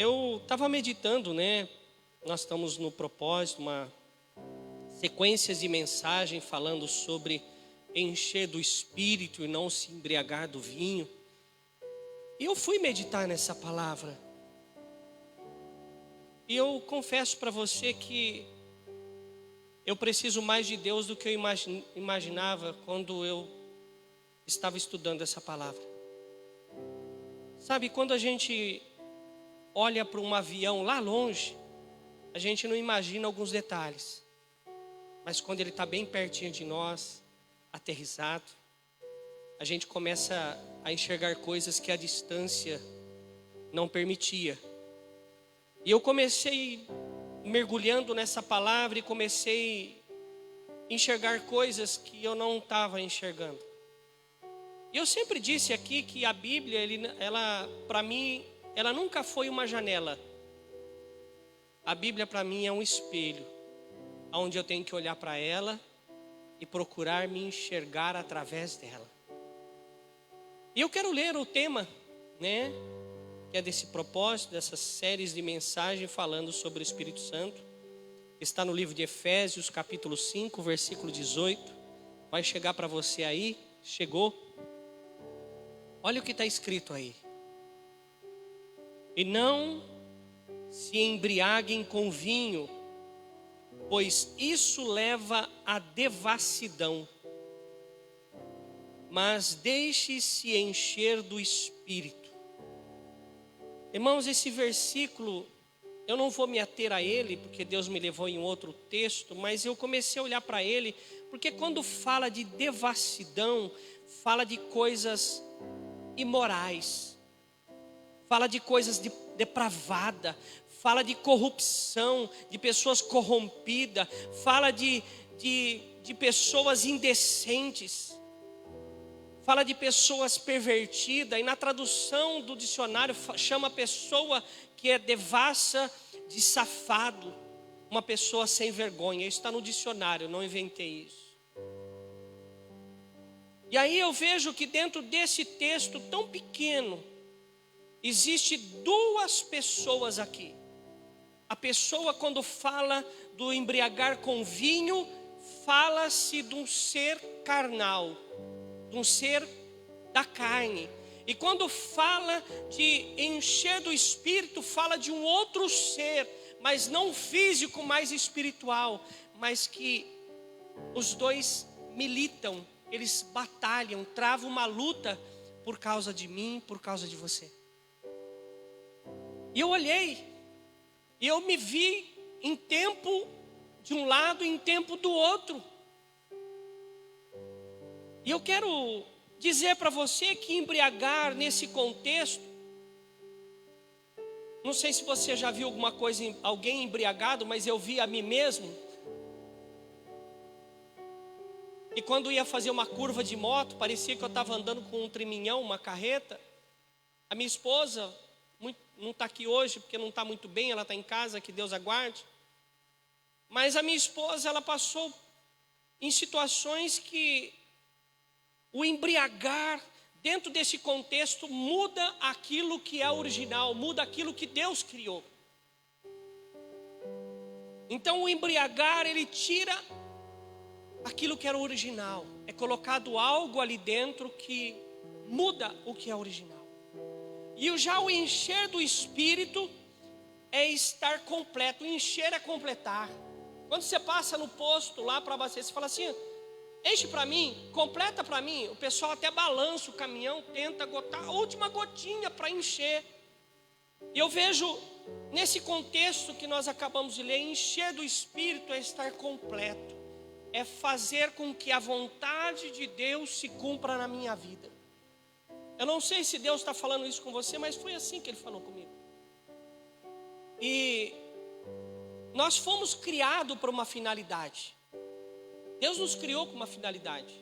Eu estava meditando, né? Nós estamos no propósito, uma sequência de mensagem falando sobre encher do Espírito e não se embriagar do vinho. E eu fui meditar nessa palavra. E eu confesso para você que eu preciso mais de Deus do que eu imaginava quando eu estava estudando essa palavra. Sabe, quando a gente olha para um avião lá longe, a gente não imagina alguns detalhes. Mas quando ele está bem pertinho de nós, aterrissado, a gente começa a enxergar coisas que a distância não permitia. E eu comecei mergulhando nessa palavra e comecei a enxergar coisas que eu não estava enxergando. E eu sempre disse aqui que a Bíblia, ela para mim, ela nunca foi uma janela. A Bíblia para mim é um espelho, onde eu tenho que olhar para ela e procurar me enxergar através dela. E eu quero ler o tema, né, que é desse propósito, dessas séries de mensagens falando sobre o Espírito Santo. Está no livro de Efésios, capítulo 5, versículo 18. Vai chegar para você aí, chegou. Olha o que está escrito aí. E não se embriaguem com vinho, pois isso leva à devassidão. Mas deixe-se encher do Espírito. Irmãos, esse versículo, eu não vou me ater a ele, porque Deus me levou em outro texto, mas eu comecei a olhar para ele, porque quando fala de devassidão, fala de coisas imorais, fala de coisas depravadas, fala de corrupção, de pessoas corrompidas, fala de pessoas indecentes, fala de pessoas pervertidas. E na tradução do dicionário chama a pessoa que é devassa de safado, uma pessoa sem vergonha. Isso está no dicionário, eu não inventei isso. E aí eu vejo que dentro desse texto tão pequeno, existe duas pessoas aqui. A pessoa, quando fala do embriagar com vinho, fala-se de um ser carnal, de um ser da carne. E quando fala de encher do Espírito, fala de um outro ser, mas não físico, mas espiritual. Mas que os dois militam, eles batalham, travam uma luta por causa de mim, por causa de você. E eu olhei, e eu me vi em tempo de um lado e em tempo do outro. E eu quero dizer para você que embriagar nesse contexto, não sei se você já viu alguma coisa, alguém embriagado, mas eu vi a mim mesmo. E quando ia fazer uma curva de moto, parecia que eu estava andando com um treminhão, uma carreta. A minha esposa não está aqui hoje, porque não está muito bem, ela está em casa, que Deus aguarde. Mas a minha esposa, ela passou em situações que o embriagar, dentro desse contexto, muda aquilo que é original, muda aquilo que Deus criou. Então o embriagar, ele tira aquilo que era original. É colocado algo ali dentro que muda o que é original. E já o encher do Espírito é estar completo. O encher é completar. Quando você passa no posto lá para abastecer, você fala assim: enche para mim, completa para mim. O pessoal até balança o caminhão, tenta botar a última gotinha para encher. E eu vejo nesse contexto que nós acabamos de ler, encher do Espírito é estar completo. É fazer com que a vontade de Deus se cumpra na minha vida. Eu não sei se Deus está falando isso com você, mas foi assim que Ele falou comigo. E nós fomos criados por uma finalidade. Deus nos criou com uma finalidade.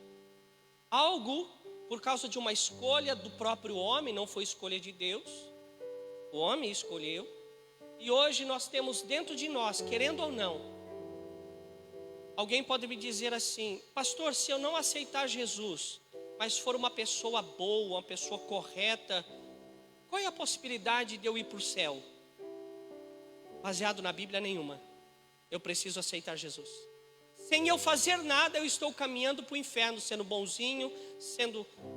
Algo por causa de uma escolha do próprio homem, não foi escolha de Deus. O homem escolheu. E hoje nós temos dentro de nós, querendo ou não, alguém pode me dizer assim: pastor, se eu não aceitar Jesus, mas for uma pessoa boa, uma pessoa correta, qual é a possibilidade de eu ir para o céu? baseado na Bíblia nenhuma. Eu preciso aceitar Jesus. Sem eu fazer nada, eu estou caminhando para o inferno, sendo bonzinho,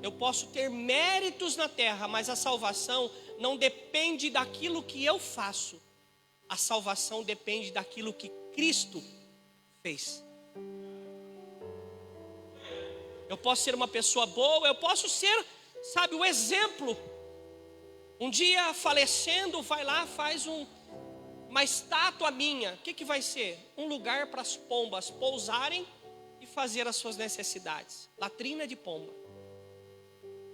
eu posso ter méritos na terra, mas a salvação não depende daquilo que eu faço. A salvação depende daquilo que Cristo fez. Eu posso ser uma pessoa boa, eu posso ser, sabe, o exemplo. Um dia falecendo, vai lá, faz uma estátua minha. O que vai ser? Um lugar para as pombas pousarem e fazer as suas necessidades. Latrina de pomba.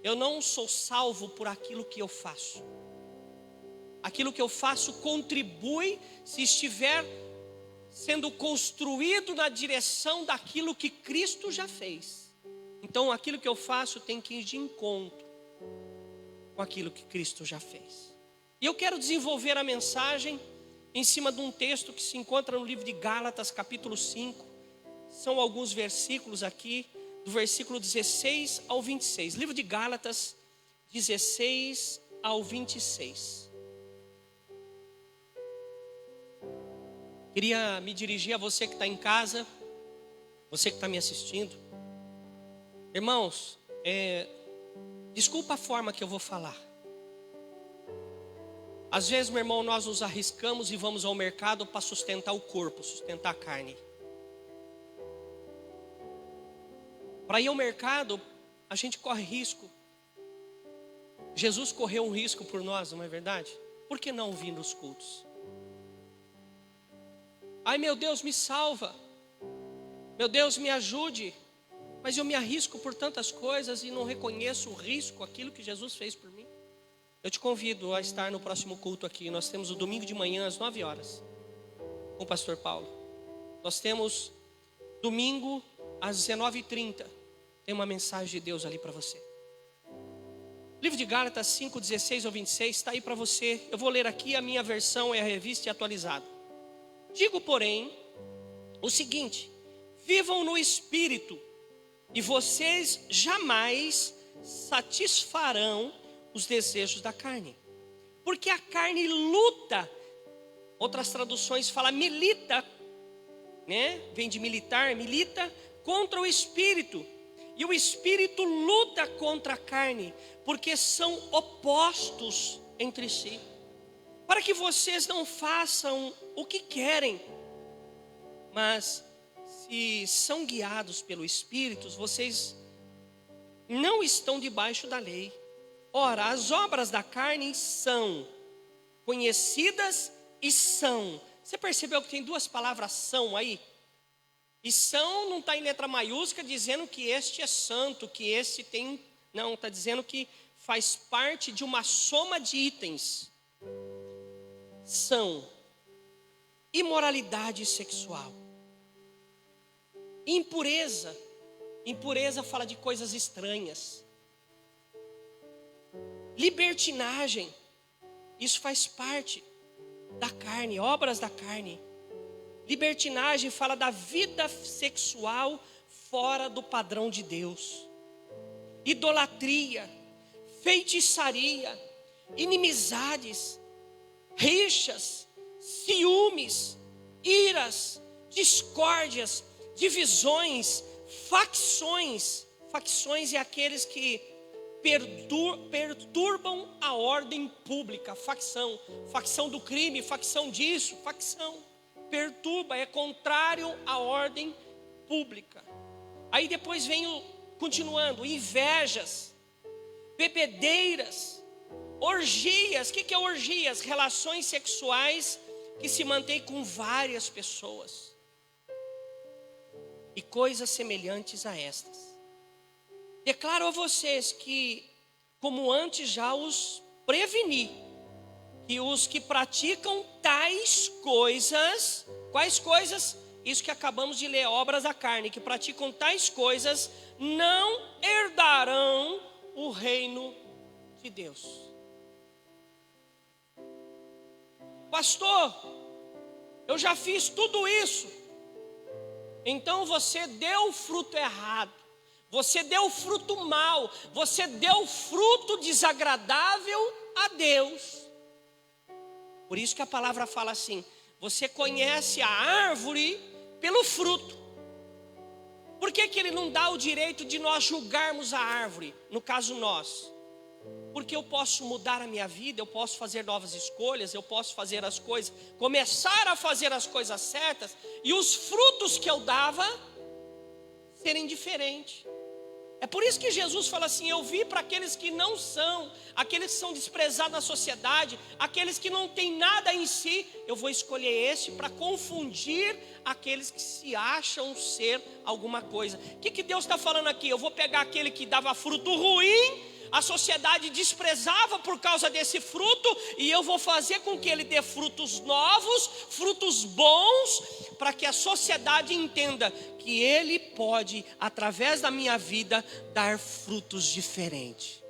Eu não sou salvo por aquilo que eu faço. Aquilo que eu faço contribui se estiver sendo construído na direção daquilo que Cristo já fez. Então aquilo que eu faço tem que ir de encontro com aquilo que Cristo já fez. E eu quero desenvolver a mensagem em cima de um texto que se encontra no livro de Gálatas, capítulo 5. São alguns versículos aqui, do versículo 16 ao 26. Livro de Gálatas, 16 ao 26. Queria me dirigir a você que está em casa, você que está me assistindo. Irmãos, desculpa a forma que eu vou falar. Às vezes, meu irmão, nós nos arriscamos e vamos ao mercado para sustentar o corpo, sustentar a carne. Para ir ao mercado, a gente corre risco. Jesus correu um risco por nós, não é verdade? Por que não vir nos cultos? Ai, meu Deus, me salva. Meu Deus, me ajude. Mas eu me arrisco por tantas coisas e não reconheço o risco, aquilo que Jesus fez por mim. Eu te convido a estar no próximo culto aqui. Nós temos o domingo de manhã às 9 horas com o pastor Paulo. Nós temos domingo às 19h30. Tem uma mensagem de Deus ali para você. Livro de Gálatas 5, 16 ao 26 está aí para você. Eu vou ler aqui, a minha versão é a revista e atualizada. Digo, porém, o seguinte: vivam no Espírito, e vocês jamais satisfarão os desejos da carne. Porque a carne luta, outras traduções falam milita, né? Vem de militar, milita contra o Espírito. E o Espírito luta contra a carne, porque são opostos entre si. Para que vocês não façam o que querem, mas se são guiados pelo Espírito, vocês não estão debaixo da lei. Ora, as obras da carne são conhecidas e são. Você percebeu que tem duas palavras são aí? E são não está em letra maiúscula dizendo que este é santo, que este tem. Não, está dizendo que faz parte de uma soma de itens. São imoralidade sexual, impureza. Impureza fala de coisas estranhas. Libertinagem, isso faz parte da carne, obras da carne. Libertinagem fala da vida sexual fora do padrão de Deus. Idolatria, feitiçaria, inimizades, rixas, ciúmes, iras, discórdias, divisões, facções. Facções é aqueles que perturbam a ordem pública. Facção do crime, facção disso, facção. Perturba, é contrário à ordem pública. Aí depois vem continuando, invejas, bebedeiras, orgias. O que é orgias? Relações sexuais que se mantêm com várias pessoas. E coisas semelhantes a estas. Declaro a vocês que, como antes já os preveni, que os que praticam tais coisas, quais coisas? Isso que acabamos de ler, obras da carne, que praticam tais coisas, não herdarão o reino de Deus. Pastor, eu já fiz tudo isso. Então você deu o fruto errado. Você deu fruto mau, você deu fruto desagradável a Deus. Por isso que a palavra fala assim: Você conhece a árvore pelo fruto. Por que ele não dá o direito de nós julgarmos a árvore? No caso nós. Porque eu posso mudar a minha vida, eu posso fazer novas escolhas, eu posso fazer as coisas, começar a fazer as coisas certas, e os frutos que eu dava serem diferentes. É por isso que Jesus fala assim: eu vi para aqueles que não são, aqueles que são desprezados na sociedade, aqueles que não têm nada em si, eu vou escolher esse para confundir aqueles que se acham ser alguma coisa. O que Deus está falando aqui? Eu vou pegar aquele que dava fruto ruim, a sociedade desprezava por causa desse fruto, e eu vou fazer com que ele dê frutos novos, frutos bons, para que a sociedade entenda que ele pode, através da minha vida, dar frutos diferentes.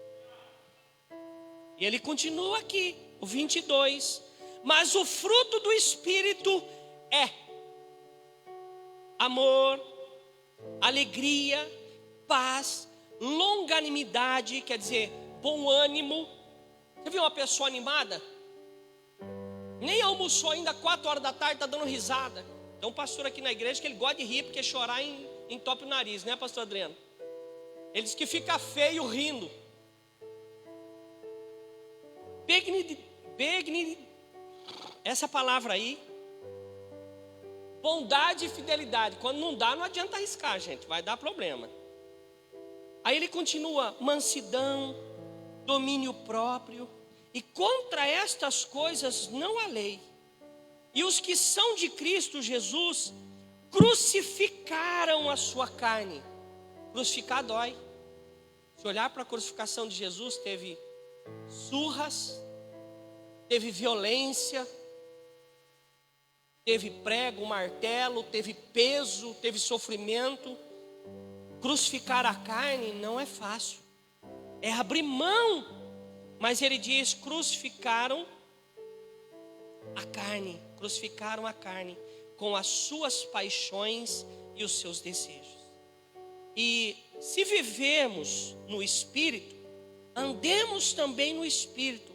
E ele continua aqui, o 22. Mas o fruto do Espírito é amor, alegria, paz, longanimidade, quer dizer, bom ânimo. Você viu uma pessoa animada? Nem almoçou ainda, 4 horas da tarde, está dando risada. Tem um pastor aqui na igreja que ele gosta de rir, porque chorar entope o nariz, né, pastor Adriano? Ele diz que fica feio rindo. Essa palavra aí, bondade e fidelidade. Quando não dá, não adianta arriscar, gente, vai dar problema. Aí ele continua: mansidão, domínio próprio, e contra estas coisas não há lei. E os que são de Cristo Jesus crucificaram a sua carne. Crucificar dói. Se olhar para a crucificação de Jesus, teve surras, teve violência, teve prego, martelo, teve peso, teve sofrimento. Crucificar a carne não é fácil, é abrir mão. Mas ele diz: crucificaram a carne, com as suas paixões e os seus desejos. E se vivermos no Espírito, andemos também no Espírito.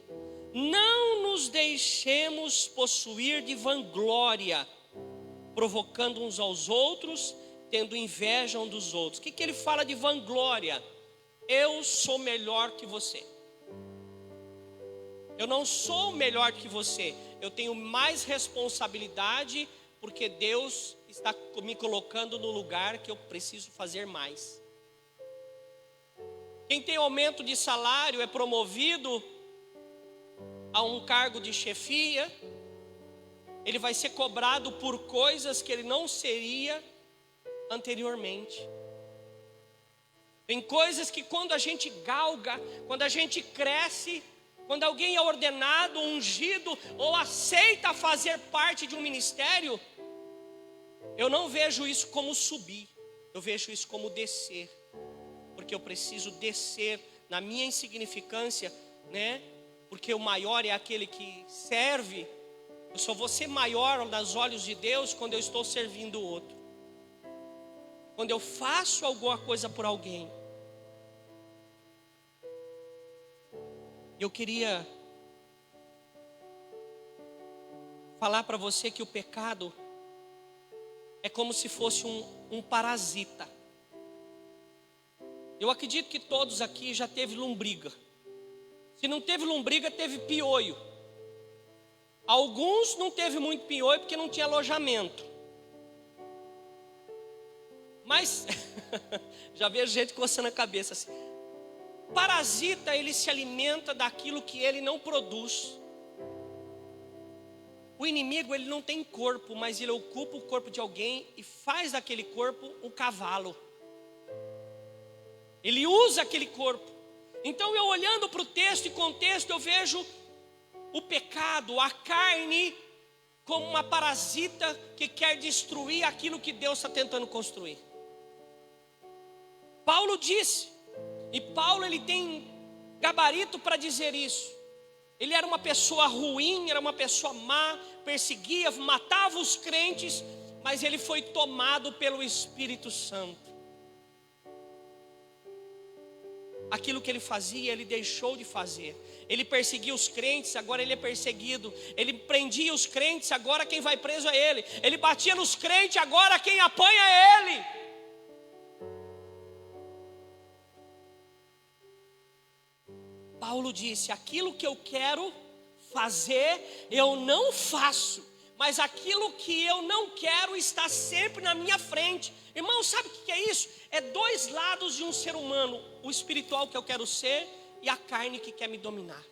Não nos deixemos possuir de vanglória, provocando uns aos outros, tendo inveja um dos outros. O que ele fala de vanglória? Eu sou melhor que você. Eu não sou melhor que você. Eu tenho mais responsabilidade, porque Deus está me colocando no lugar que eu preciso fazer mais. Quem tem aumento de salário é promovido a um cargo de chefia. Ele vai ser cobrado por coisas que ele não seria anteriormente. Tem coisas que quando a gente galga, quando a gente cresce, quando alguém é ordenado, ungido ou aceita fazer parte de um ministério, eu não vejo isso como subir, eu vejo isso como descer, porque eu preciso descer na minha insignificância, né? Porque o maior é aquele que serve. Eu só vou ser maior nos olhos de Deus quando eu estou servindo o outro, quando eu faço alguma coisa por alguém. Eu queria falar para você que o pecado é como se fosse um parasita. Eu acredito que todos aqui já teve lombriga. Se não teve lombriga, teve piolho. Alguns não teve muito piolho porque não tinha alojamento. Mas já vejo gente coçando a cabeça assim. Parasita, ele se alimenta daquilo que ele não produz. O inimigo, ele não tem corpo, mas ele ocupa o corpo de alguém e faz daquele corpo um cavalo. Ele usa aquele corpo. Então eu olhando para o texto e contexto, eu vejo o pecado, a carne, como uma parasita que quer destruir aquilo que Deus está tentando construir. Paulo disse, e Paulo ele tem gabarito para dizer isso. Ele era uma pessoa ruim, era uma pessoa má, perseguia, matava os crentes, mas ele foi tomado pelo Espírito Santo. aquilo que ele fazia, ele deixou de fazer. Ele perseguia os crentes, agora ele é perseguido. Ele prendia os crentes, agora quem vai preso é ele. Ele batia nos crentes, agora quem apanha é ele. Paulo disse: aquilo que eu quero fazer, eu não faço, mas aquilo que eu não quero está sempre na minha frente. Irmão, sabe o que é isso? É dois lados de um ser humano: o espiritual que eu quero ser e a carne que quer me dominar.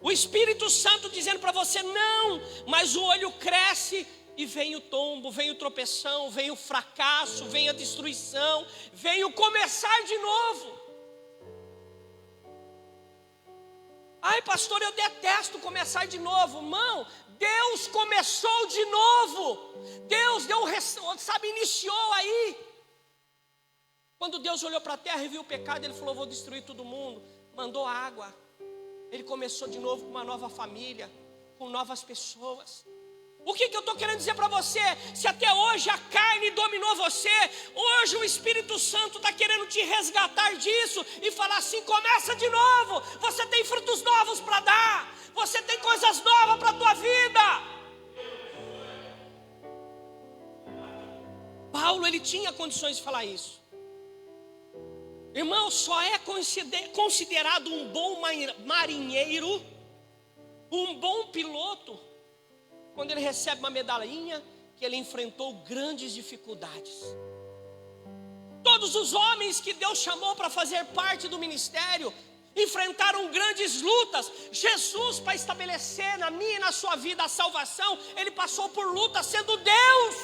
O Espírito Santo dizendo para você não, mas o olho cresce e vem o tombo, vem o tropeção, vem o fracasso, vem a destruição, vem o começar de novo. Ai, pastor, eu detesto começar de novo. Irmão, Deus começou de novo. Deus iniciou aí. Quando Deus olhou para a terra e viu o pecado, Ele falou: vou destruir todo mundo. Mandou água. Ele começou de novo com uma nova família, com novas pessoas. O que eu estou querendo dizer para você? Se até hoje a carne dominou você, hoje o Espírito Santo está querendo te resgatar disso e falar assim: começa de novo. Você tem frutos novos para dar. Você tem coisas novas para a tua vida. Paulo, ele tinha condições de falar isso. Irmão, só é considerado um bom marinheiro, um bom piloto, quando ele recebe uma medalhinha que ele enfrentou grandes dificuldades. Todos os homens que Deus chamou para fazer parte do ministério enfrentaram grandes lutas. Jesus, para estabelecer na minha e na sua vida a salvação, ele passou por luta sendo Deus.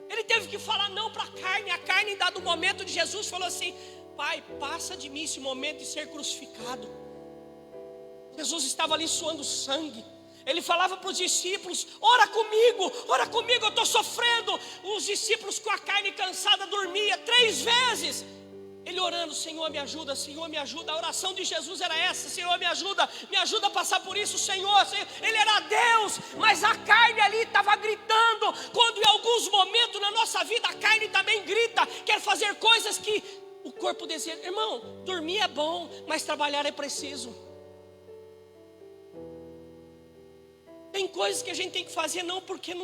Ele teve que falar não para a carne. A carne, em dado momento de Jesus, falou assim: Pai, passa de mim esse momento de ser crucificado. Jesus estava ali suando sangue. Ele falava para os discípulos: ora comigo, eu estou sofrendo. Os discípulos, com a carne cansada, dormiam 3 vezes. Ele orando: Senhor, me ajuda, Senhor, me ajuda. A oração de Jesus era essa: Senhor, me ajuda a passar por isso, Senhor. Ele era Deus, mas a carne ali estava gritando. Quando em alguns momentos na nossa vida a carne também grita, quer fazer coisas que o corpo deseja. Irmão, dormir é bom, mas trabalhar é preciso. Tem coisas que a gente tem que fazer não porque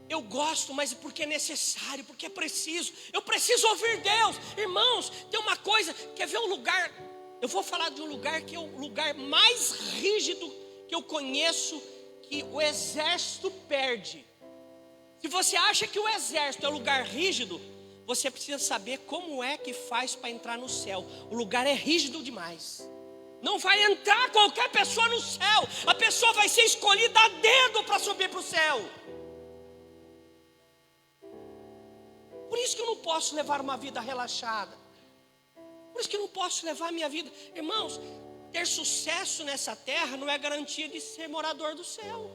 eu gosto, mas porque é necessário, porque é preciso. Eu preciso ouvir Deus. Irmãos, tem uma coisa, quer ver um lugar? Eu vou falar de um lugar que é o lugar mais rígido que eu conheço, que o exército perde. Se você acha que o exército é um lugar rígido, você precisa saber como é que faz para entrar no céu. O lugar é rígido demais. Não vai entrar qualquer pessoa no céu. A pessoa vai ser escolhida a dedo para subir para o céu. Por isso que eu não posso levar uma vida relaxada. Por isso que eu não posso levar a minha vida. Irmãos, ter sucesso nessa terra não é garantia de ser morador do céu.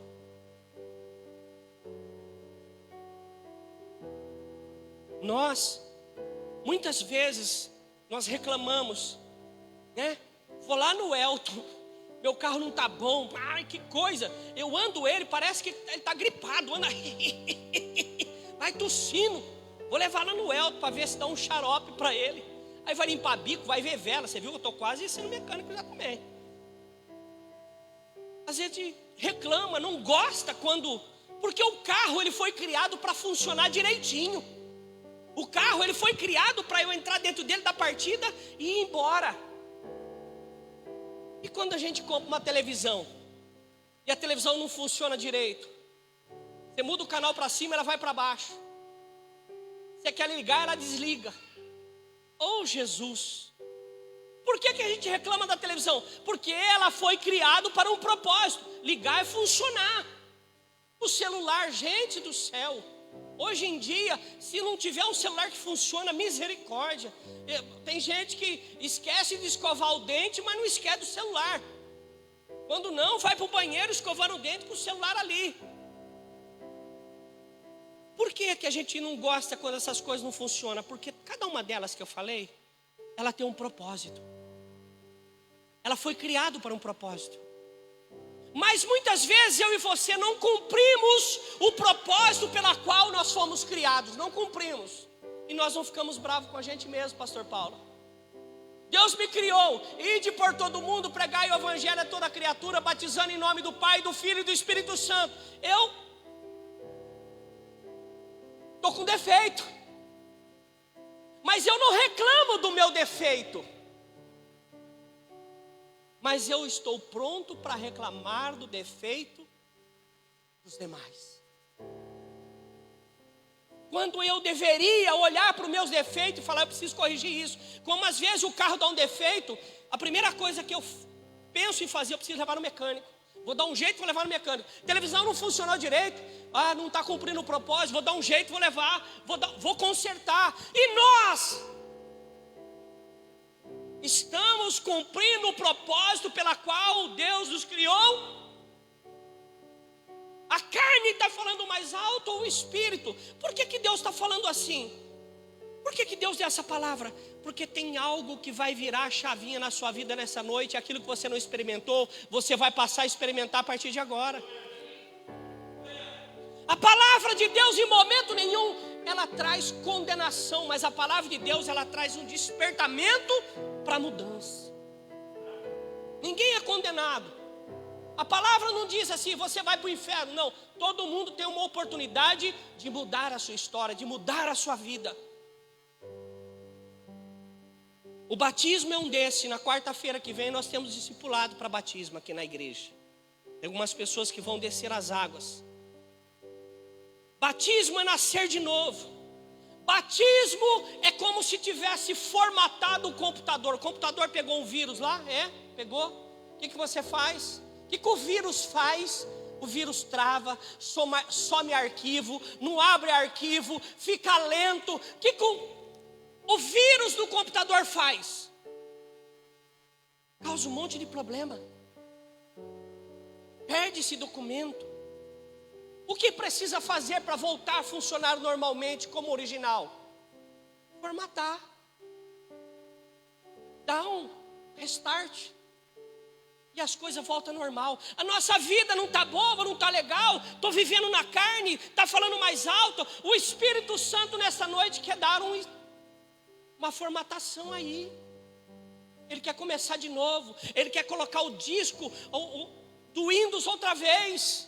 Muitas vezes, nós reclamamos, né? Vou lá no Elton, meu carro não está bom, ai que coisa, eu ando ele, parece que ele está gripado, anda vai tossindo, vou levar lá no Elton para ver se dá um xarope para ele, aí vai limpar bico, vai ver vela, você viu que eu estou quase sendo mecânico já também. Às vezes reclama, não gosta porque o carro ele foi criado para funcionar direitinho, o carro ele foi criado para eu entrar dentro dele da partida e ir embora. E quando a gente compra uma televisão e a televisão não funciona direito, você muda o canal para cima, ela vai para baixo. Você quer ligar, ela desliga. Oh Jesus! Por que a gente reclama da televisão? Porque ela foi criada para um propósito: ligar e funcionar. O celular, gente do céu, hoje em dia, se não tiver um celular que funciona, misericórdia. Tem gente que esquece de escovar o dente, mas não esquece do celular. Quando não, vai para o banheiro escovando o dente com o celular ali. Por que a gente não gosta quando essas coisas não funcionam? Porque cada uma delas que eu falei, ela tem um propósito. Ela foi criada para um propósito. Mas muitas vezes eu e você não cumprimos o propósito pela qual nós fomos criados. Não cumprimos. E nós não ficamos bravos com a gente mesmo, pastor Paulo. Deus me criou, ide por todo mundo, pregai o evangelho a toda criatura, batizando em nome do Pai, do Filho e do Espírito Santo. Eu estou com defeito, mas eu não reclamo do meu defeito. Mas eu estou pronto para reclamar do defeito dos demais. Quando eu deveria olhar para os meus defeitos e falar, eu preciso corrigir isso. Como às vezes o carro dá um defeito, a primeira coisa que eu penso em fazer, eu preciso levar no mecânico. Vou dar um jeito, vou levar no mecânico. Televisão não funcionou direito, não está cumprindo o propósito, vou dar um jeito, vou levar, vou consertar. E nós estamos cumprindo o propósito pela qual Deus nos criou? A carne está falando mais alto ou o espírito? Por que Deus está falando assim? Por que Deus deu essa palavra? Porque tem algo que vai virar a chavinha na sua vida nessa noite. Aquilo que você não experimentou, você vai passar a experimentar a partir de agora. A palavra de Deus em momento nenhum ela traz condenação, mas a palavra de Deus ela traz um despertamento para mudança. Ninguém é condenado. A palavra não diz assim, você vai para o inferno. Não, todo mundo tem uma oportunidade de mudar a sua história, de mudar a sua vida. O batismo é um desse. Na quarta-feira que vem nós temos discipulado para batismo aqui na igreja. Tem algumas pessoas que vão descer as águas. Batismo é nascer de novo. Batismo é como se tivesse formatado o computador. O computador pegou um vírus lá? Pegou? O que você faz? O que o vírus faz? O vírus trava, some arquivo, não abre arquivo, fica lento. O que o vírus do computador faz? Causa um monte de problema. Perde esse documento. O que precisa fazer para voltar a funcionar normalmente como original? Formatar. Dá um restart. E as coisas voltam ao normal. A nossa vida não está boa, não está legal. Estou vivendo na carne, está falando mais alto. O Espírito Santo nessa noite quer dar uma formatação aí. Ele quer começar de novo. Ele quer colocar o disco do Windows outra vez.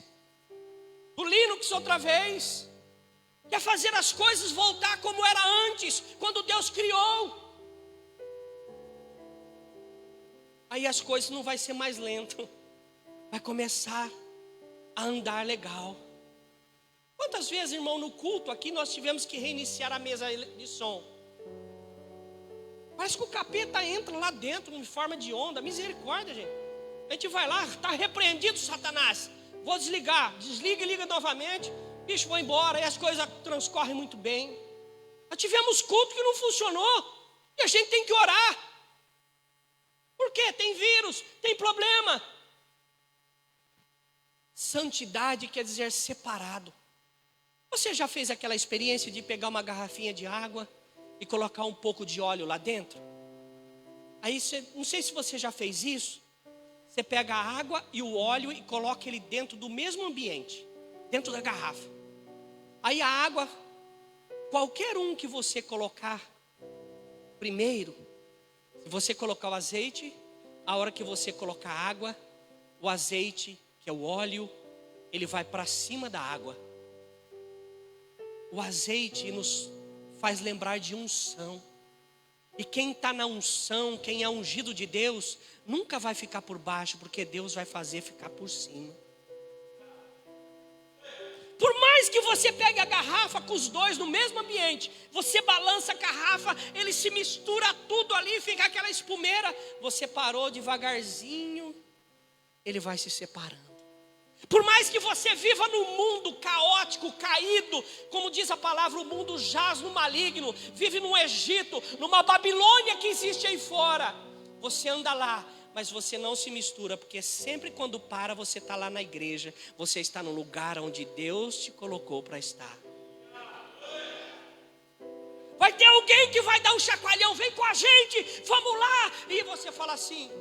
Do Linux outra vez. Quer fazer as coisas voltar como era antes, quando Deus criou. Aí as coisas não vai ser mais lento, vai começar a andar legal. Quantas vezes, irmão, no culto aqui nós tivemos que reiniciar a mesa de som? Parece que o capeta entra lá dentro em forma de onda. Misericórdia, gente. A gente vai lá, está repreendido, Satanás. Vou desligar, desliga e liga novamente. Bicho, vou embora, e as coisas transcorrem muito bem. Nós tivemos culto que não funcionou, e a gente tem que orar. Por quê? Tem vírus, tem problema. Santidade quer dizer separado. Você já fez aquela experiência de pegar uma garrafinha de água e colocar um pouco de óleo lá dentro? Aí, não sei se você já fez isso. Você pega a água e o óleo e coloca ele dentro do mesmo ambiente, dentro da garrafa. Aí a água, qualquer um que você colocar primeiro, se você colocar o azeite, a hora que você colocar a água, o azeite, que é o óleo, ele vai para cima da água. O azeite nos faz lembrar de unção. E quem está na unção, quem é ungido de Deus, nunca vai ficar por baixo, porque Deus vai fazer ficar por cima. Por mais que você pegue a garrafa com os dois no mesmo ambiente, você balança a garrafa, ele se mistura tudo ali, fica aquela espumeira. Você parou devagarzinho, ele vai se separando. Por mais que você viva num mundo caótico, caído, como diz a palavra, o mundo jaz no maligno, vive no Egito, numa Babilônia que existe aí fora. Você anda lá, mas você não se mistura, porque sempre quando para, você está lá na igreja, você está no lugar onde Deus te colocou para estar. Vai ter alguém que vai dar um chacoalhão, vem com a gente, vamos lá. E você fala assim,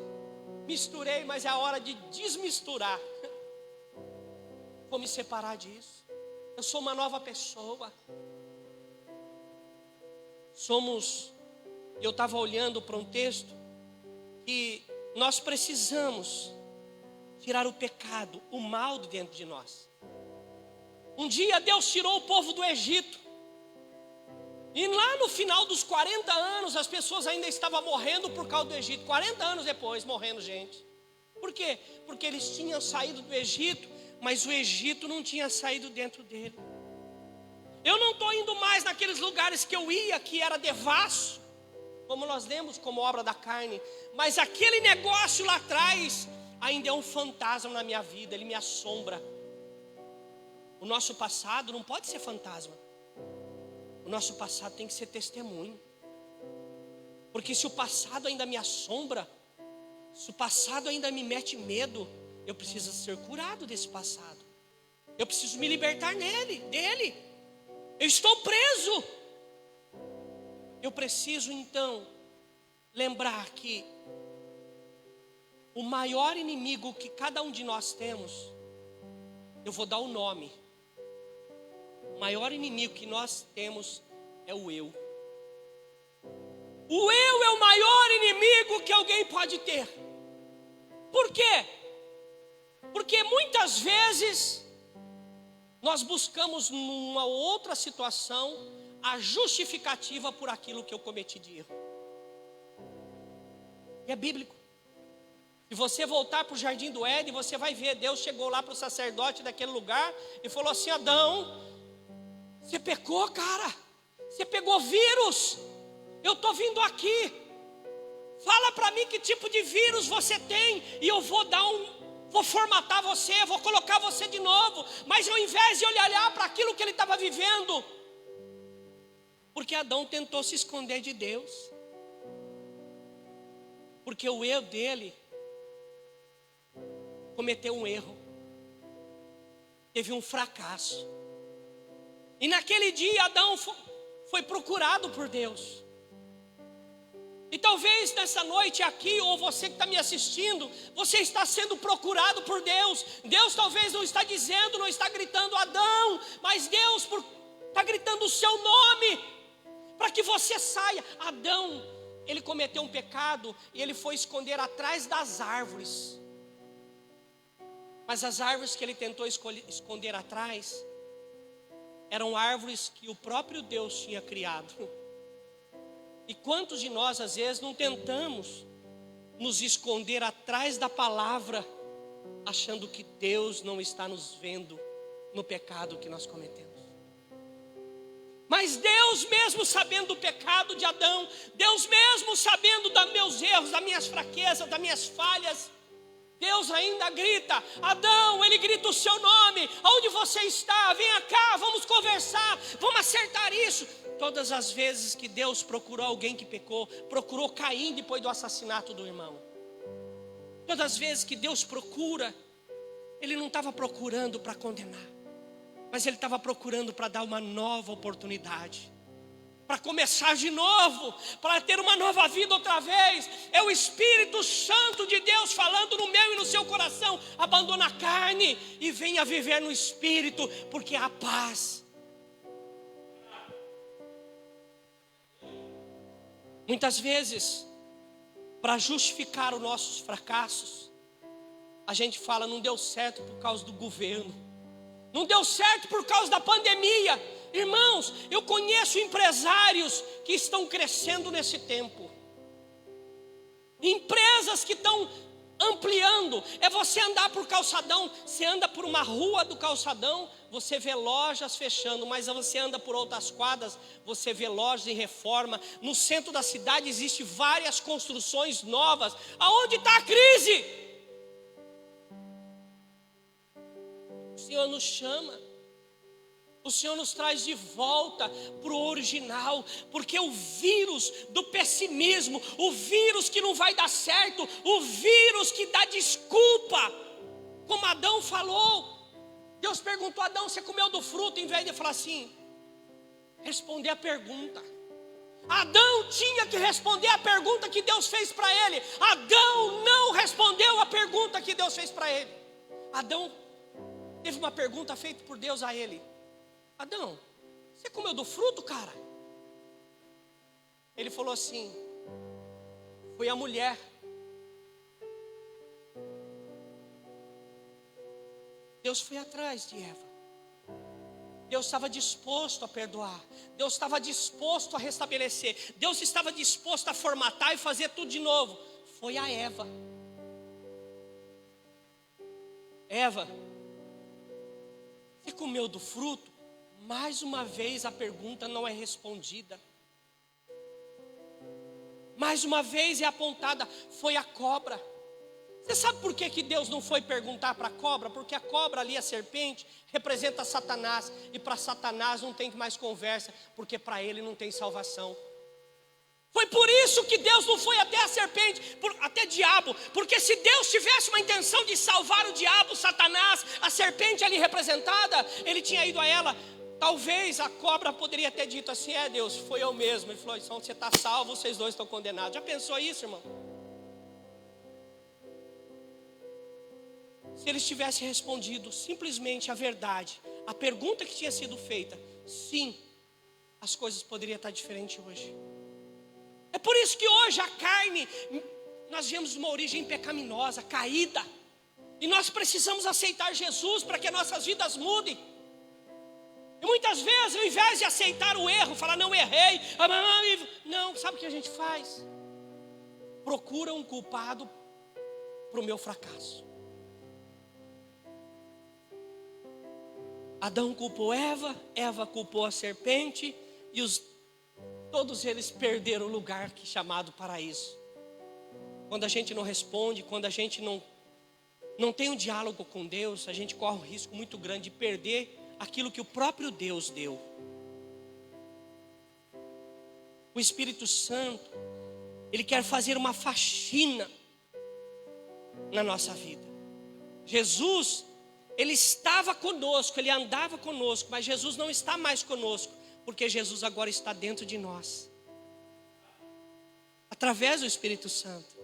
misturei, mas é a hora de desmisturar. Vou me separar disso. Eu sou uma nova pessoa. eu estava olhando para um texto, que nós precisamos tirar o pecado, o mal de dentro de nós. Um dia Deus tirou o povo do Egito, e lá no final dos 40 anos, as pessoas ainda estavam morrendo por causa do Egito. 40 anos depois, morrendo gente. Por quê? Porque eles tinham saído do Egito, mas o Egito não tinha saído dentro dele. Eu não estou indo mais naqueles lugares que eu ia, que era devasso, como nós lemos, como obra da carne. Mas aquele negócio lá atrás ainda é um fantasma na minha vida, ele me assombra. O nosso passado não pode ser fantasma. O nosso passado tem que ser testemunho. Porque se o passado ainda me assombra, se o passado ainda me mete medo, eu preciso ser curado desse passado. Eu preciso me libertar dele. Eu estou preso. Eu preciso então lembrar que o maior inimigo que cada um de nós temos, eu vou dar o nome. O maior inimigo que nós temos é o eu. O eu é o maior inimigo que alguém pode ter. Por quê? Porque muitas vezes nós buscamos numa outra situação a justificativa por aquilo que eu cometi de erro. E é bíblico. Se você voltar para o jardim do Éden, você vai ver, Deus chegou lá para o sacerdote daquele lugar e falou assim: Adão, você pecou, cara, você pegou vírus, eu estou vindo aqui, fala para mim que tipo de vírus você tem, e eu vou formatar você, vou colocar você de novo. Mas ao invés de ele olhar para aquilo que ele estava vivendo, porque Adão tentou se esconder de Deus, porque o eu dele cometeu um erro, teve um fracasso. E naquele dia Adão foi procurado por Deus. E talvez nessa noite aqui, ou você que está me assistindo, você está sendo procurado por Deus. Deus talvez não está dizendo, não está gritando Adão, mas Deus está gritando o seu nome, para que você saia. Adão, ele cometeu um pecado e ele foi esconder atrás das árvores. Mas as árvores que ele tentou esconder atrás eram árvores que o próprio Deus tinha criado. E quantos de nós às vezes não tentamos nos esconder atrás da palavra, achando que Deus não está nos vendo no pecado que nós cometemos? Mas Deus mesmo sabendo do pecado de Adão, Deus mesmo sabendo dos meus erros, das minhas fraquezas, das minhas falhas, Deus ainda grita, Adão, ele grita o seu nome, aonde você está? Venha cá, vamos conversar, vamos acertar isso. Todas as vezes que Deus procurou alguém que pecou, procurou Caim depois do assassinato do irmão. Todas as vezes que Deus procura, ele não estava procurando para condenar, mas ele estava procurando para dar uma nova oportunidade, para começar de novo, para ter uma nova vida outra vez. É o Espírito Santo de Deus falando no meu e no seu coração: abandona a carne e venha viver no Espírito, porque há paz. Muitas vezes, para justificar os nossos fracassos, a gente fala: não deu certo por causa do governo, não deu certo por causa da pandemia. Irmãos, eu conheço empresários que estão crescendo nesse tempo, empresas que estão ampliando. É você andar por calçadão, você anda por uma rua do calçadão, você vê lojas fechando, mas você anda por outras quadras, você vê lojas em reforma. No centro da cidade existem várias construções novas. Aonde está a crise? O Senhor nos chama, o Senhor nos traz de volta para o original, porque o vírus do pessimismo, o vírus que não vai dar certo, o vírus que dá desculpa, como Adão falou. Deus perguntou a Adão: você comeu do fruto? Em vez de falar assim, responder a pergunta. Adão tinha que responder a pergunta que Deus fez para ele. Adão não respondeu a pergunta que Deus fez para ele. Adão teve uma pergunta feita por Deus a ele: Adão, você comeu do fruto, cara? Ele falou assim: foi a mulher. Deus foi atrás de Eva. Deus estava disposto a perdoar. Deus estava disposto a restabelecer. Deus estava disposto a formatar e fazer tudo de novo. Foi a Eva. Eva, você comeu do fruto? Mais uma vez a pergunta não é respondida. Mais uma vez é apontada, foi a cobra. Você sabe por que Deus não foi perguntar para a cobra? Porque a cobra ali, a serpente, representa Satanás. E para Satanás não tem mais conversa, porque para ele não tem salvação. Foi por isso que Deus não foi até a serpente, até diabo. Porque se Deus tivesse uma intenção de salvar o diabo, Satanás, a serpente ali representada, ele tinha ido a ela. Talvez a cobra poderia ter dito assim: é Deus, foi eu mesmo. Ele falou: então você está salvo, vocês dois estão condenados. Já pensou isso, irmão? Se eles tivessem respondido simplesmente a verdade, a pergunta que tinha sido feita, sim, as coisas poderiam estar diferentes hoje. É por isso que hoje a carne, nós vemos uma origem pecaminosa, caída. E nós precisamos aceitar Jesus para que nossas vidas mudem. E muitas vezes, ao invés de aceitar o erro, falar não errei, não, sabe o que a gente faz? Procura um culpado para o meu fracasso. Adão culpou Eva, Eva culpou a serpente, e todos eles perderam o lugar que é chamado paraíso. Quando a gente não responde, quando a gente não tem um diálogo com Deus, a gente corre um risco muito grande de perder aquilo que o próprio Deus deu. O Espírito Santo, ele quer fazer uma faxina na nossa vida. Jesus, ele estava conosco, ele andava conosco, mas Jesus não está mais conosco, porque Jesus agora está dentro de nós, através do Espírito Santo.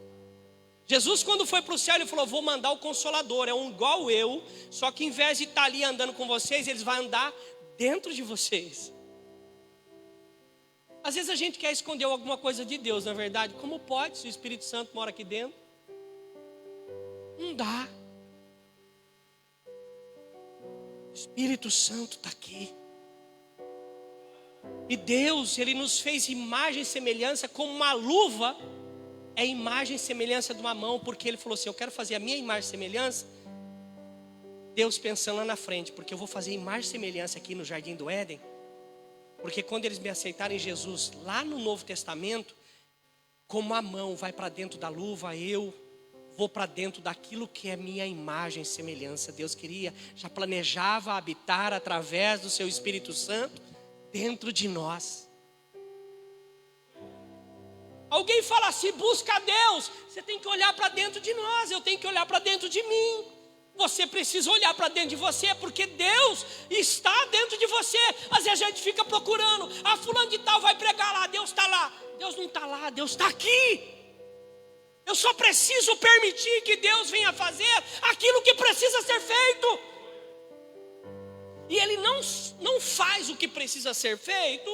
Jesus, quando foi para o céu, ele falou: vou mandar o Consolador, é um igual eu, só que em vez de estar ali andando com vocês, eles vão andar dentro de vocês. Às vezes a gente quer esconder alguma coisa de Deus, na verdade. Como pode, se o Espírito Santo mora aqui dentro? Não dá. O Espírito Santo está aqui. E Deus, ele nos fez imagem e semelhança, como uma luva é imagem e semelhança de uma mão, porque ele falou assim: eu quero fazer a minha imagem e semelhança. Deus pensando lá na frente, porque eu vou fazer imagem e semelhança aqui no Jardim do Éden, porque quando eles me aceitarem Jesus lá no Novo Testamento, como a mão vai para dentro da luva, eu vou para dentro daquilo que é minha imagem e semelhança. Deus queria, já planejava habitar através do seu Espírito Santo dentro de nós. Alguém fala assim: busca Deus. Você tem que olhar para dentro de nós, eu tenho que olhar para dentro de mim. Você precisa olhar para dentro de você, porque Deus está dentro de você. Às vezes a gente fica procurando: fulano de tal vai pregar lá, Deus está lá. Deus não está lá, Deus está aqui. Eu só preciso permitir que Deus venha fazer aquilo que precisa ser feito. E Ele não faz o que precisa ser feito,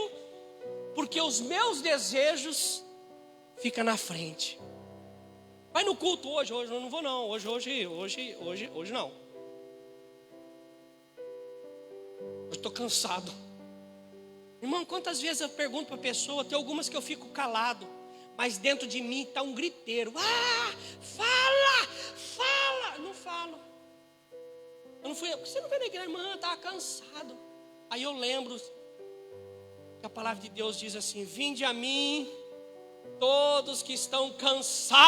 porque os meus desejos ficam na frente. Vai no culto hoje eu não vou não, hoje não. Eu estou cansado. Irmão, quantas vezes eu pergunto para a pessoa, tem algumas que eu fico calado, mas dentro de mim está um griteiro: fala, não falo. Eu não fui, você não veio na igreja, irmã, estava cansado. Aí eu lembro que a palavra de Deus diz assim: vinde a mim, todos que estão cansados,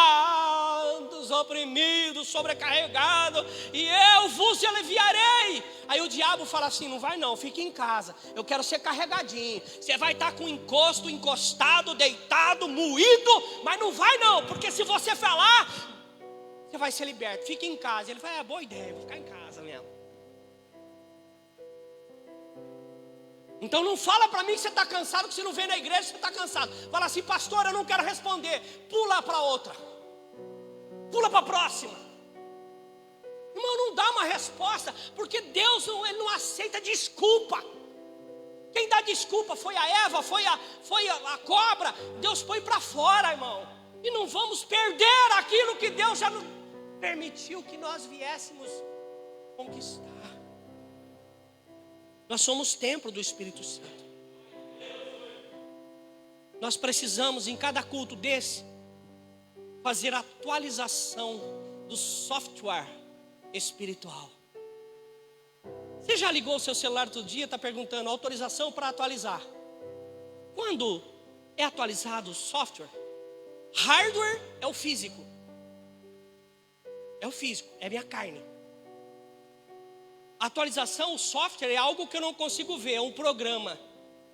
oprimidos, sobrecarregados, e eu vos aliviarei. Aí o diabo fala assim: não vai não, fica em casa, eu quero ser carregadinho. Você vai estar com encosto, encostado, deitado, moído, mas não vai não, porque se você falar, você vai ser liberto. Fica em casa. Ele fala: boa ideia, vou ficar em casa mesmo. Então não fala para mim que você está cansado, que se não vem na igreja você está cansado. Fala assim: pastor, eu não quero responder. Pula para outra. Pula para a próxima. Irmão, não dá uma resposta, porque Deus ele não aceita desculpa. Quem dá desculpa foi a Eva, foi a cobra. Deus põe para fora, irmão. E não vamos perder aquilo que Deus já nos permitiu que nós viéssemos conquistar. Nós somos templo do Espírito Santo. Nós precisamos, em cada culto desse, fazer atualização do software espiritual. Você já ligou o seu celular todo dia, está perguntando autorização para atualizar. Quando é atualizado o software, hardware é o físico. É o físico, é minha carne. A atualização, o software é algo que eu não consigo ver, é um programa.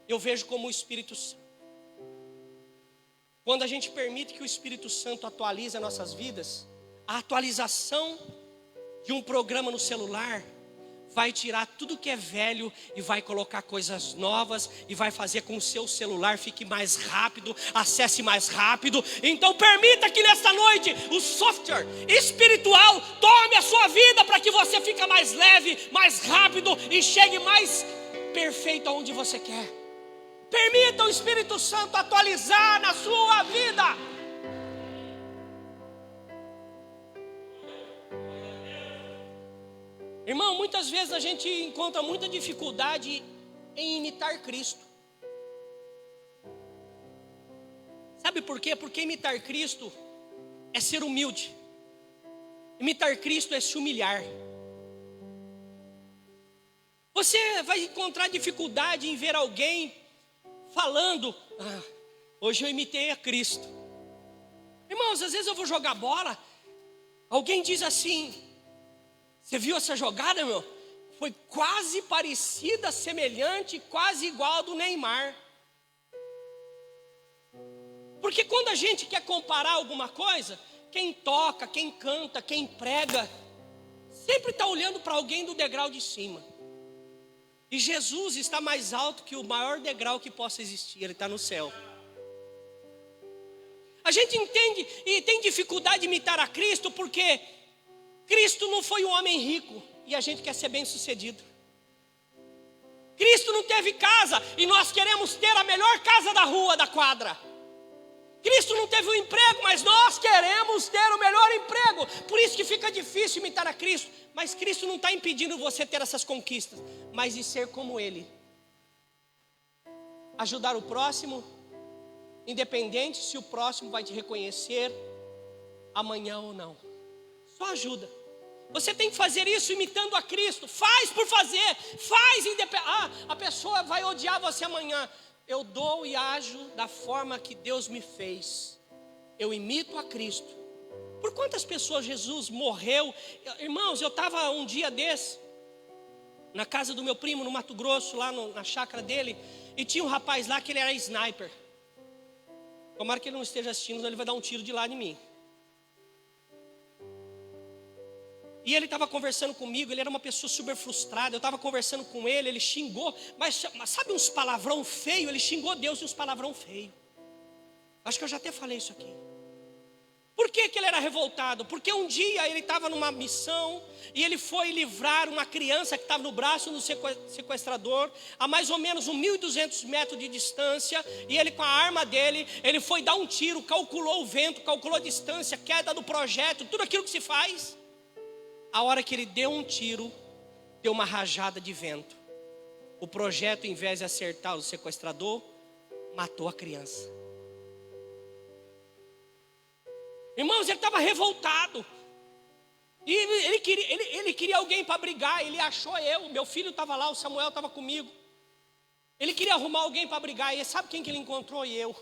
Eu vejo como o Espírito Santo. Quando a gente permite que o Espírito Santo atualize as nossas vidas, a atualização de um programa no celular vai tirar tudo que é velho e vai colocar coisas novas e vai fazer com que o seu celular fique mais rápido, acesse mais rápido. Então permita que nesta noite o software espiritual tome a sua vida para que você fique mais leve, mais rápido e chegue mais perfeito aonde você quer. Permita o Espírito Santo atualizar na sua vida. Irmão, muitas vezes a gente encontra muita dificuldade em imitar Cristo. Sabe por quê? Porque imitar Cristo é ser humilde. Imitar Cristo é se humilhar. Você vai encontrar dificuldade em ver alguém falando, hoje eu imitei a Cristo. Irmãos, às vezes eu vou jogar bola, alguém diz assim, você viu essa jogada, meu? Foi quase parecida, semelhante, quase igual a do Neymar. Porque quando a gente quer comparar alguma coisa, quem toca, quem canta, quem prega, sempre está olhando para alguém do degrau de cima. E Jesus está mais alto que o maior degrau que possa existir, Ele está no céu. A gente entende e tem dificuldade de imitar a Cristo porque Cristo não foi um homem rico e a gente quer ser bem sucedido. Cristo não teve casa e nós queremos ter a melhor casa da rua, da quadra. Cristo não teve um emprego, mas nós queremos ter o melhor emprego. Por isso que fica difícil imitar a Cristo. Mas Cristo não está impedindo você ter essas conquistas, mas de ser como Ele. Ajudar o próximo, independente se o próximo vai te reconhecer amanhã ou não. Só ajuda. Você tem que fazer isso imitando a Cristo. Faz por fazer. Faz independente. A pessoa vai odiar você amanhã. Eu dou e ajo da forma que Deus me fez. Eu imito a Cristo. Por quantas pessoas Jesus morreu? Irmãos, eu estava um dia desse na casa do meu primo no Mato Grosso, lá na chácara dele, e tinha um rapaz lá que ele era sniper. Tomara que ele não esteja assistindo, senão ele vai dar um tiro de lá em mim. E ele estava conversando comigo, ele era uma pessoa super frustrada. Eu estava conversando com ele, ele xingou, mas sabe uns palavrão feio? Ele xingou Deus e uns palavrão feio. Acho que eu já até falei isso aqui. Por que ele era revoltado? Porque um dia ele estava numa missão e ele foi livrar uma criança que estava no braço do sequestrador a mais ou menos 1.200 metros de distância. E ele com a arma dele, ele foi dar um tiro, calculou o vento, calculou a distância, queda do projétil, tudo aquilo que se faz. A hora que ele deu um tiro, deu uma rajada de vento. O projétil, em vez de acertar o sequestrador, matou a criança. Irmãos, ele estava revoltado. E ele queria alguém para brigar. Ele achou eu, meu filho estava lá, o Samuel estava comigo. Ele queria arrumar alguém para brigar. E sabe quem que ele encontrou? E eu.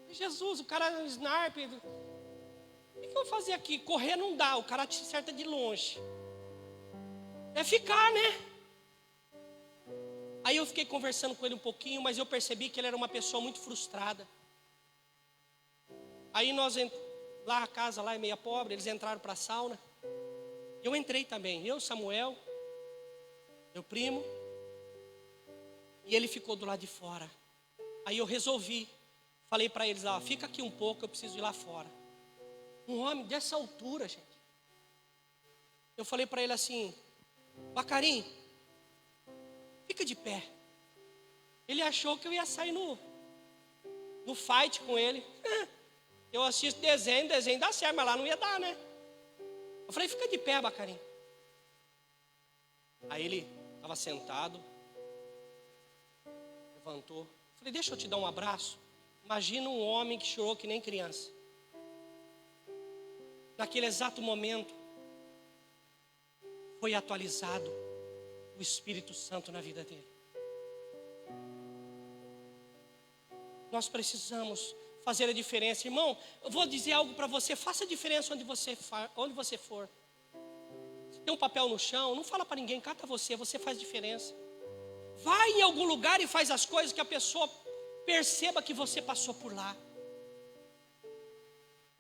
Jesus, o cara é um sniper. O que eu vou fazer aqui? Correr não dá, o cara te acerta de longe. É ficar, né? Aí eu fiquei conversando com ele um pouquinho, mas eu percebi que ele era uma pessoa muito frustrada. Aí nós, lá a casa lá é meia pobre, eles entraram para a sauna. Eu entrei também, eu, Samuel, meu primo. E ele ficou do lado de fora. Aí eu resolvi, falei para eles lá, fica aqui um pouco, eu preciso ir lá fora. Um homem dessa altura, gente. Eu falei para ele assim, Bacarim, fica de pé. Ele achou que eu ia sair no fight com ele. Eu assisto desenho dá certo, mas lá não ia dar, né? Eu falei, fica de pé, Bacarim. Aí ele estava sentado, levantou. Eu falei, deixa eu te dar um abraço. Imagina um homem que chorou que nem criança. Naquele exato momento, foi atualizado o Espírito Santo na vida dele. Nós precisamos fazer a diferença. Irmão, eu vou dizer algo para você. Faça a diferença onde você for. Se tem um papel no chão, não fala para ninguém, cata você faz diferença. Vai em algum lugar e faz as coisas que a pessoa perceba que você passou por lá.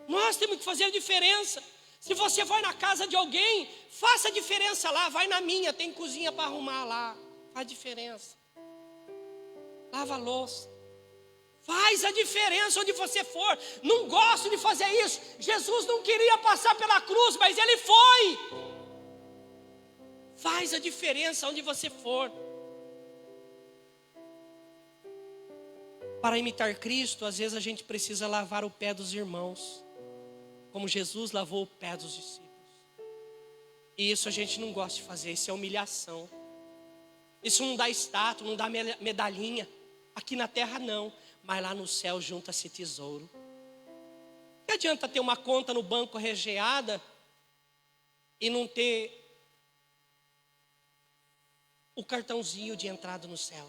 Nós temos que fazer a diferença. Se você vai na casa de alguém, faça a diferença lá. Vai na minha, tem cozinha para arrumar lá. Faz diferença. Lava a louça. Faz a diferença onde você for. Não gosto de fazer isso. Jesus não queria passar pela cruz, mas ele foi. Faz a diferença onde você for. Para imitar Cristo, às vezes a gente precisa lavar o pé dos irmãos, como Jesus lavou o pé dos discípulos. E isso a gente não gosta de fazer, isso é humilhação. Isso não dá status, não dá medalhinha. Aqui na terra não, mas lá no céu junta-se tesouro. Que adianta ter uma conta no banco regeada e não ter o cartãozinho de entrada no céu?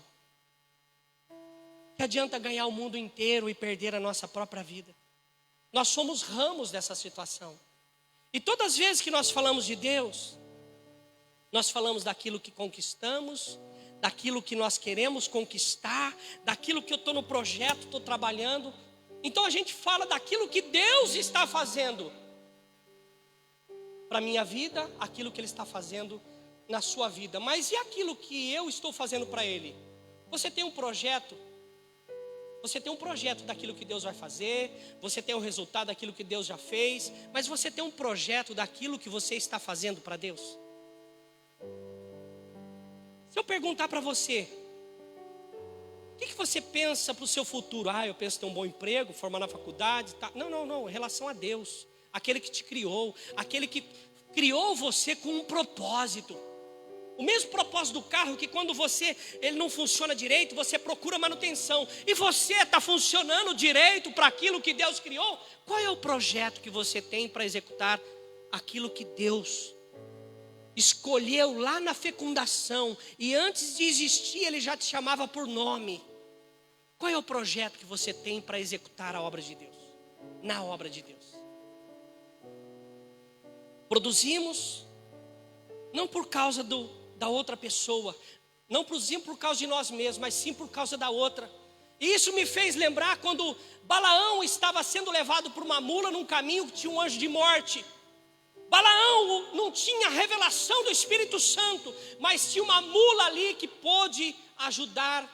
Que adianta ganhar o mundo inteiro e perder a nossa própria vida? Nós somos ramos dessa situação. E todas as vezes que nós falamos de Deus, nós falamos daquilo que conquistamos, daquilo que nós queremos conquistar, daquilo que eu estou no projeto, estou trabalhando. Então a gente fala daquilo que Deus está fazendo para a minha vida, aquilo que Ele está fazendo na sua vida. Mas e aquilo que eu estou fazendo para Ele? Você tem um projeto? Você tem um projeto daquilo que Deus vai fazer, você tem o resultado daquilo que Deus já fez, mas você tem um projeto daquilo que você está fazendo para Deus? Se eu perguntar para você, o que você pensa para o seu futuro? Eu penso em ter um bom emprego, formar na faculdade, tá? Não, em relação a Deus, aquele que te criou, aquele que criou você com um propósito. O mesmo propósito do carro, que quando ele não funciona direito, você procura manutenção. E você está funcionando direito para aquilo que Deus criou? Qual é o projeto que você tem para executar aquilo que Deus escolheu lá na fecundação? E antes de existir, Ele já te chamava por nome. Qual é o projeto que você tem para executar a obra de Deus? Na obra de Deus. Produzimos, não por causa da outra pessoa, não produzimos por causa de nós mesmos, mas sim por causa da outra. E isso me fez lembrar quando Balaão estava sendo levado por uma mula num caminho que tinha um anjo de morte. Balaão não tinha revelação do Espírito Santo, mas tinha uma mula ali que pôde ajudar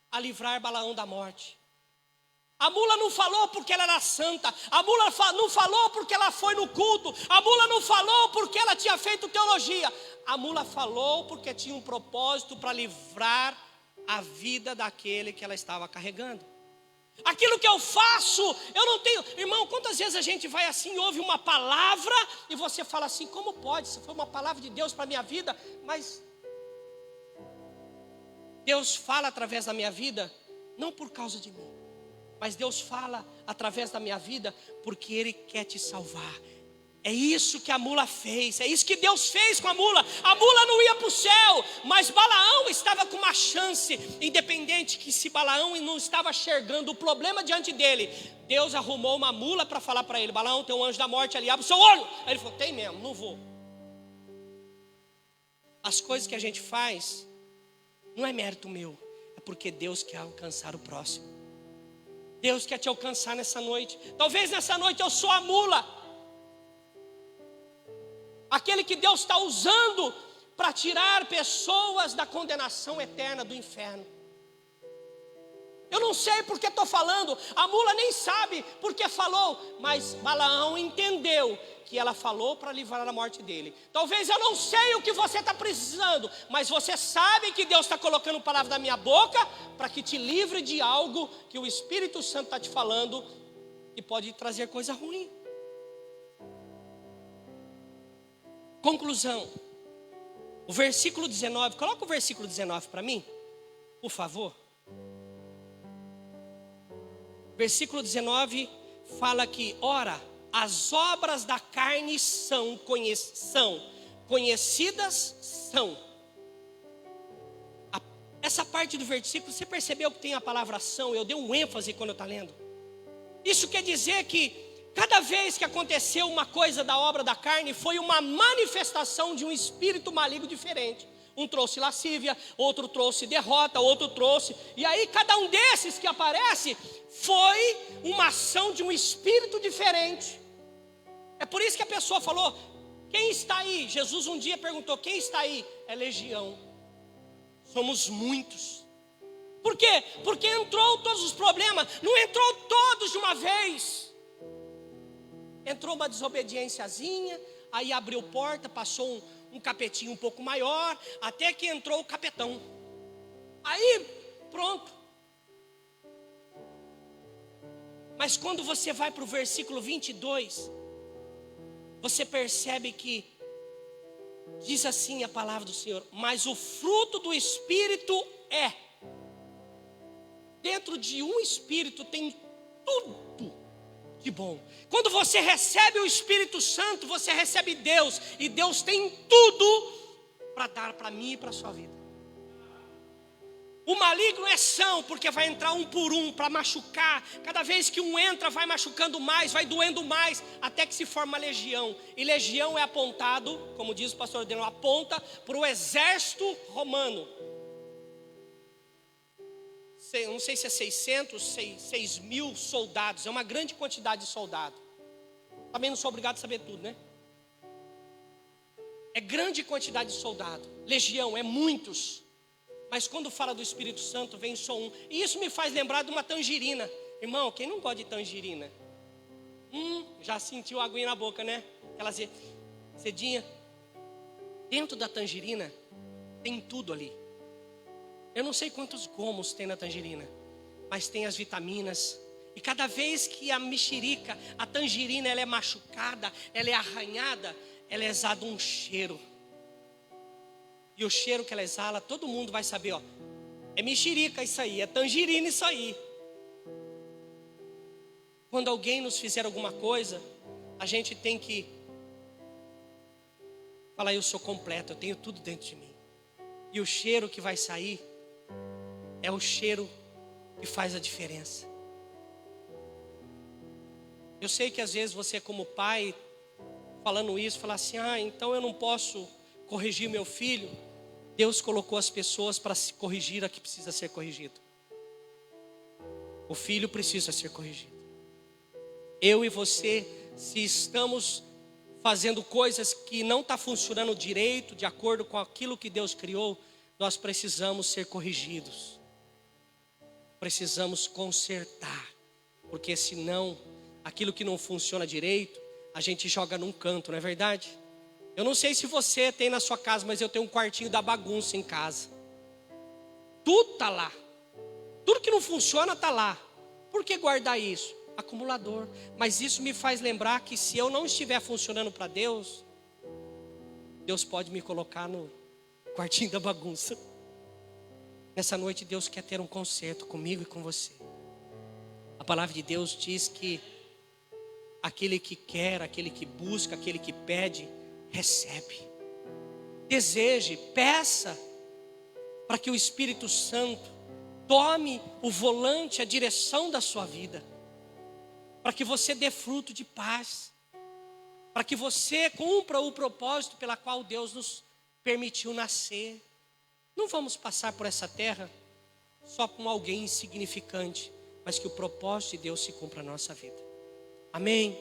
a livrar Balaão da morte. A mula não falou porque ela era santa, a mula não falou porque ela foi no culto, a mula não falou porque ela tinha feito teologia. A mula falou porque tinha um propósito para livrar a vida daquele que ela estava carregando. Aquilo que eu faço, eu não tenho. Irmão, quantas vezes a gente vai assim, ouve uma palavra e você fala assim, como pode? Se foi uma palavra de Deus para a minha vida, mas Deus fala através da minha vida, não por causa de mim, mas Deus fala através da minha vida porque Ele quer te salvar. É isso que a mula fez, é isso que Deus fez com a mula. A mula não ia para o céu, mas Balaão estava com uma chance, independente que se Balaão não estava enxergando o problema diante dele, Deus arrumou uma mula para falar para ele, Balaão, tem um anjo da morte ali, abre o seu olho. Aí ele falou, tem mesmo, não vou. As coisas que a gente faz, não é mérito meu, é porque Deus quer alcançar o próximo. Deus quer te alcançar nessa noite. Talvez nessa noite eu sou a mula, aquele que Deus está usando para tirar pessoas da condenação eterna do inferno. Eu não sei porque estou falando, a mula nem sabe porque falou, mas Balaão entendeu que ela falou para livrar a morte dele. Talvez eu não sei o que você está precisando, mas você sabe que Deus está colocando palavra da minha boca para que te livre de algo que o Espírito Santo está te falando e pode trazer coisa ruim. Conclusão. O versículo 19, coloca o versículo 19 para mim, por favor. Versículo 19 fala que, ora, as obras da carne são conhecidas. Essa parte do versículo, você percebeu que tem a palavra são? Eu dei um ênfase quando eu estava lendo. Isso quer dizer que cada vez que aconteceu uma coisa da obra da carne, foi uma manifestação de um espírito maligno diferente. Um trouxe lascívia, outro trouxe derrota, outro trouxe. E aí cada um desses que aparece foi uma ação de um espírito diferente. É por isso que a pessoa falou, quem está aí? Jesus um dia perguntou, quem está aí? É legião. Somos muitos. Por quê? Porque entrou todos os problemas. Não entrou todos de uma vez. Entrou uma desobediênciazinha, aí abriu porta, passou um capetinho um pouco maior, até que entrou o capetão. Aí, pronto. Mas quando você vai para o versículo 22, você percebe que diz assim a palavra do Senhor, mas o fruto do Espírito é. Dentro de um Espírito tem tudo de bom. Quando você recebe o Espírito Santo, você recebe Deus. E Deus tem tudo para dar para mim e para a sua vida. O maligno é são, porque vai entrar um por um para machucar. Cada vez que um entra, vai machucando mais, vai doendo mais, até que se forma legião. E legião é apontado, como diz o pastor Adriano, aponta para o exército romano. Não sei se é 600, 6 mil soldados. É uma grande quantidade de soldados. Também não sou obrigado a saber tudo, né? É grande quantidade de soldados. Legião, é muitos. Mas quando fala do Espírito Santo, vem só um. E isso me faz lembrar de uma tangerina. Irmão, quem não gosta de tangerina? Já sentiu a aguinha na boca, né? Aquela cedinha. Dentro da tangerina, tem tudo ali. Eu não sei quantos gomos tem na tangerina, mas tem as vitaminas. E cada vez que a mexerica, a tangerina, ela é machucada, ela é arranhada, ela exala um cheiro. E o cheiro que ela exala, todo mundo vai saber, ó, é mexerica isso aí, é tangerina isso aí. Quando alguém nos fizer alguma coisa, a gente tem que falar, eu sou completo, eu tenho tudo dentro de mim. E o cheiro que vai sair é o cheiro que faz a diferença. Eu sei que às vezes você como pai, falando isso, fala assim, então eu não posso corrigir meu filho. Deus colocou as pessoas para se corrigir a que precisa ser corrigido. O filho precisa ser corrigido. Eu e você, se estamos fazendo coisas que não estão funcionando direito, de acordo com aquilo que Deus criou, nós precisamos ser corrigidos. Precisamos consertar, porque senão, aquilo que não funciona direito, a gente joga num canto, não é verdade? Eu não sei se você tem na sua casa, mas eu tenho um quartinho da bagunça em casa. Tudo está lá. Tudo que não funciona está lá. Por que guardar isso? Acumulador. Mas isso me faz lembrar que se eu não estiver funcionando para Deus, Deus pode me colocar no quartinho da bagunça. Nessa noite Deus quer ter um concerto comigo e com você. A palavra de Deus diz que aquele que quer, aquele que busca, aquele que pede, recebe. Deseje, peça, para que o Espírito Santo tome o volante, a direção da sua vida. Para que você dê fruto de paz. Para que você cumpra o propósito pela qual Deus nos permitiu nascer. Não vamos passar por essa terra só com alguém insignificante, mas que o propósito de Deus se cumpra na nossa vida. Amém?